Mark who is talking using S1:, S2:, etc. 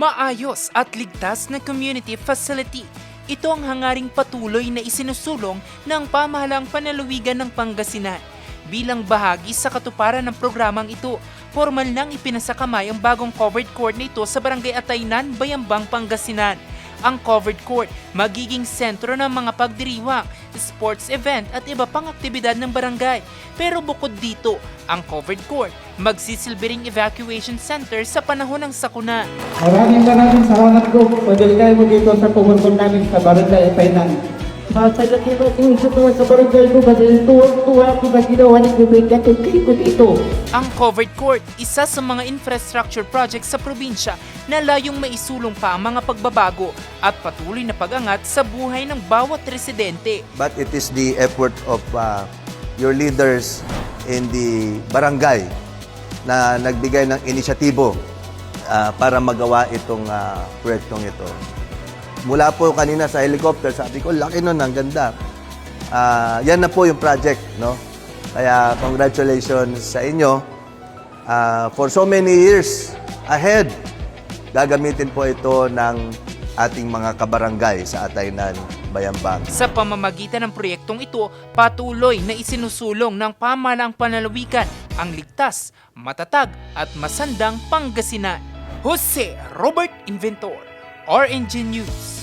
S1: Maayos at ligtas na community facility. Ito ang hangaring patuloy na isinusulong ng pamahalaang panlalawigan ng Pangasinan. Bilang bahagi sa katuparan ng programang ito, formal nang ipinasakamay ang bagong covered court nito sa Barangay Ataynan, Bayambang, Pangasinan. Ang covered court magiging sentro ng mga pagdiriwang, sports event at iba pang aktibidad ng barangay. Pero bukod dito, ang covered court magsisilbing evacuation center sa panahon ng sakuna.
S2: Maraming salamat po. Pagdaligay mo dito sa pumunta namin sa Barangay Ataynan. Sa lahat ng isutuwa sa barangay ko, kasi tuwa ko na ginawa ng bibig at ko dito.
S1: Ang covered court, isa sa mga infrastructure projects sa probinsya na layong maisulong pa ang mga pagbabago at patuloy na pag-angat sa buhay ng bawat residente.
S3: But it is the effort of your leaders in the barangay na nagbigay ng inisyatibo para magawa itong proyektong ito. Mula po kanina sa helicopter, sabi ko, laki nun, ang ganda. Yan na po yung project, no? Kaya congratulations sa inyo. For so many years ahead, gagamitin po ito ng ating mga kabarangay sa Ataynan, Bayambang.
S1: Sa pamamagitan ng proyektong ito, patuloy na isinusulong ng pamahalaang panlalawigan ang ligtas, matatag at masandang Pangasinan. Jose Robert Inventor, RNG News.